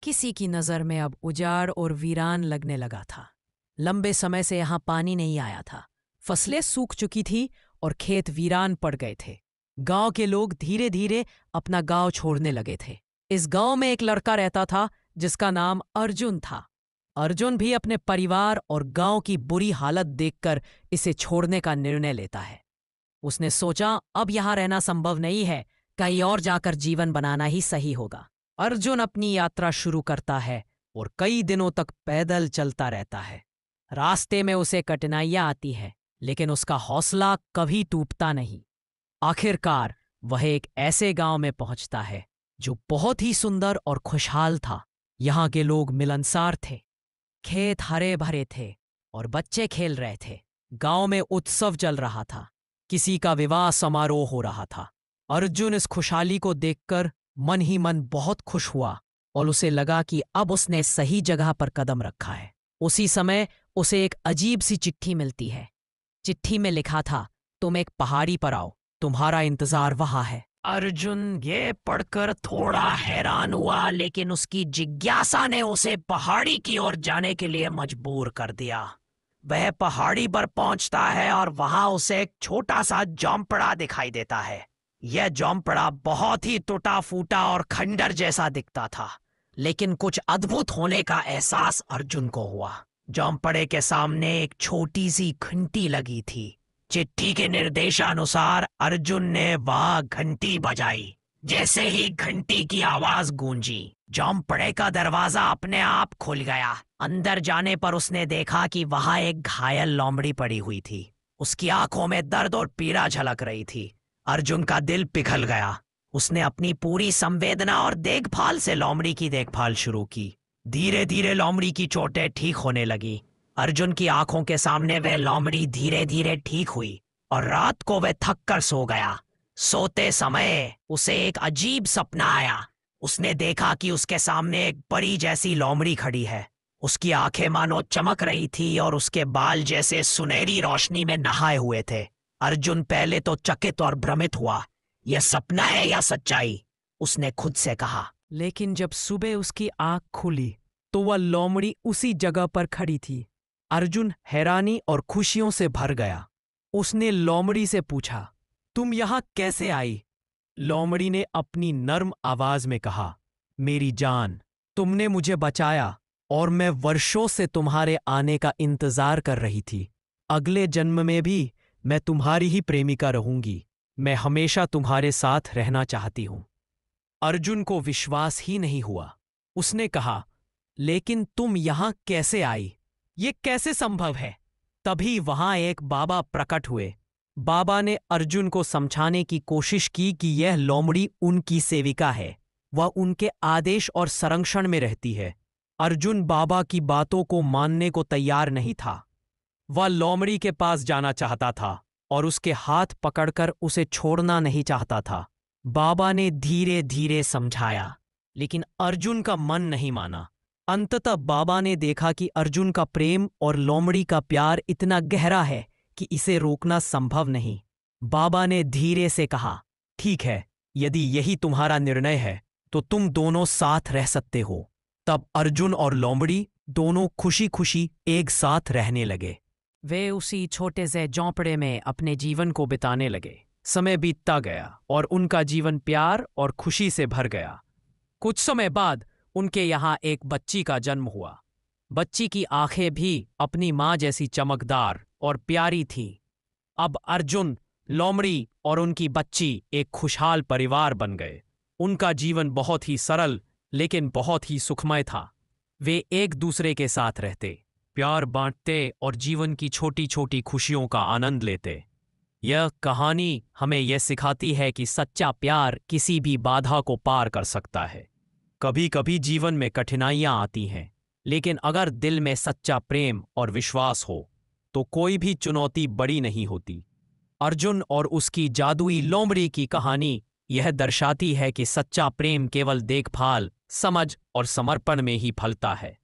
किसी की नज़र में अब उजाड़ और वीरान लगने लगा था। लंबे समय से यहाँ पानी नहीं आया था। फसलें सूख चुकी थी और खेत वीरान पड़ गए थे। गांव के लोग धीरे धीरे अपना गांव छोड़ने लगे थे। इस गांव में एक लड़का रहता था जिसका नाम अर्जुन था। अर्जुन भी अपने परिवार और गांव की बुरी हालत देखकर इसे छोड़ने का निर्णय लेता है। उसने सोचा अब यहाँ रहना संभव नहीं है, कहीं और जाकर जीवन बनाना ही सही होगा। अर्जुन अपनी यात्रा शुरू करता है और कई दिनों तक पैदल चलता रहता है। रास्ते में उसे कठिनाइयां आती है, लेकिन उसका हौसला कभी टूटता नहीं। आखिरकार वह एक ऐसे गांव में पहुंचता है जो बहुत ही सुंदर और खुशहाल था। यहाँ के लोग मिलनसार थे, खेत हरे भरे थे और बच्चे खेल रहे थे। गांव में उत्सव चल रहा था, किसी का विवाह समारोह हो रहा था। अर्जुन इस खुशहाली को देखकर मन ही मन बहुत खुश हुआ और उसे लगा कि अब उसने सही जगह पर कदम रखा है। उसी समय उसे एक अजीब सी चिट्ठी मिलती है। चिट्ठी में लिखा था, तुम एक पहाड़ी पर आओ, तुम्हारा इंतजार वहां है। अर्जुन ये पढ़कर थोड़ा हैरान हुआ, लेकिन उसकी जिज्ञासा ने उसे पहाड़ी की ओर जाने के लिए मजबूर कर दिया। वह पहाड़ी पर पहुंचता है और वहां उसे एक छोटा सा झोंपड़ा दिखाई देता है। यह झोंपड़ा बहुत ही टूटा फूटा और खंडर जैसा दिखता था, लेकिन कुछ अद्भुत होने का एहसास अर्जुन को हुआ। झोंपड़े के सामने एक छोटी सी घंटी लगी थी। चिट्ठी के निर्देशानुसार अर्जुन ने वह घंटी बजाई। जैसे ही घंटी की आवाज गूंजी, झोंपड़े का दरवाजा अपने आप खुल गया। अंदर जाने पर उसने देखा कि वहां एक घायल लोमड़ी पड़ी हुई थी। उसकी आंखों में दर्द और पीड़ा झलक रही थी। अर्जुन का दिल पिघल गया। उसने अपनी पूरी संवेदना और देखभाल से लोमड़ी की देखभाल शुरू की। धीरे धीरे लोमड़ी की चोटें ठीक होने लगी। अर्जुन की आंखों के सामने वह लोमड़ी धीरे धीरे ठीक हुई और रात को वह थक कर सो गया। सोते समय उसे एक अजीब सपना आया। उसने देखा कि उसके सामने एक परी जैसी लोमड़ी खड़ी है। उसकी आंखें मानो चमक रही थी और उसके बाल जैसे सुनहरी रोशनी में नहाए हुए थे। अर्जुन पहले तो चकित और भ्रमित हुआ। यह सपना है या सच्चाई, उसने खुद से कहा। लेकिन जब सुबह उसकी आंख खुली तो वह लोमड़ी उसी जगह पर खड़ी थी। अर्जुन हैरानी और खुशियों से भर गया। उसने लोमड़ी से पूछा, तुम यहां कैसे आई? लोमड़ी ने अपनी नर्म आवाज में कहा, मेरी जान, तुमने मुझे बचाया और मैं वर्षों से तुम्हारे आने का इंतजार कर रही थी। अगले जन्म में भी मैं तुम्हारी ही प्रेमिका रहूंगी। मैं हमेशा तुम्हारे साथ रहना चाहती हूं। अर्जुन को विश्वास ही नहीं हुआ। उसने कहा, लेकिन तुम यहां कैसे आई? ये कैसे संभव है? तभी वहां एक बाबा प्रकट हुए। बाबा ने अर्जुन को समझाने की कोशिश की कि यह लोमड़ी उनकी सेविका है। वह उनके आदेश और संरक्षण में रहती है। अर्जुन बाबा की बातों को मानने को तैयार नहीं था। वह लोमड़ी के पास जाना चाहता था और उसके हाथ पकड़कर उसे छोड़ना नहीं चाहता था। बाबा ने धीरे धीरे समझाया, लेकिन अर्जुन का मन नहीं माना। अंततः बाबा ने देखा कि अर्जुन का प्रेम और लोमड़ी का प्यार इतना गहरा है कि इसे रोकना संभव नहीं। बाबा ने धीरे से कहा, ठीक है, यदि यही तुम्हारा निर्णय है तो तुम दोनों साथ रह सकते हो। तब अर्जुन और लोमड़ी दोनों खुशी खुशी एक साथ रहने लगे। वे उसी छोटे से झोंपड़े में अपने जीवन को बिताने लगे। समय बीतता गया और उनका जीवन प्यार और खुशी से भर गया। कुछ समय बाद उनके यहाँ एक बच्ची का जन्म हुआ। बच्ची की आंखें भी अपनी माँ जैसी चमकदार और प्यारी थीं। अब अर्जुन, लोमड़ी और उनकी बच्ची एक खुशहाल परिवार बन गए। उनका जीवन बहुत ही सरल लेकिन बहुत ही सुखमय था। वे एक दूसरे के साथ रहते, प्यार बांटते और जीवन की छोटी छोटी खुशियों का आनंद लेते। यह कहानी हमें यह सिखाती है कि सच्चा प्यार किसी भी बाधा को पार कर सकता है। कभी कभी जीवन में कठिनाइयां आती हैं, लेकिन अगर दिल में सच्चा प्रेम और विश्वास हो तो कोई भी चुनौती बड़ी नहीं होती। अर्जुन और उसकी जादुई लोमड़ी की कहानी यह दर्शाती है कि सच्चा प्रेम केवल देखभाल, समझ और समर्पण में ही फलता है।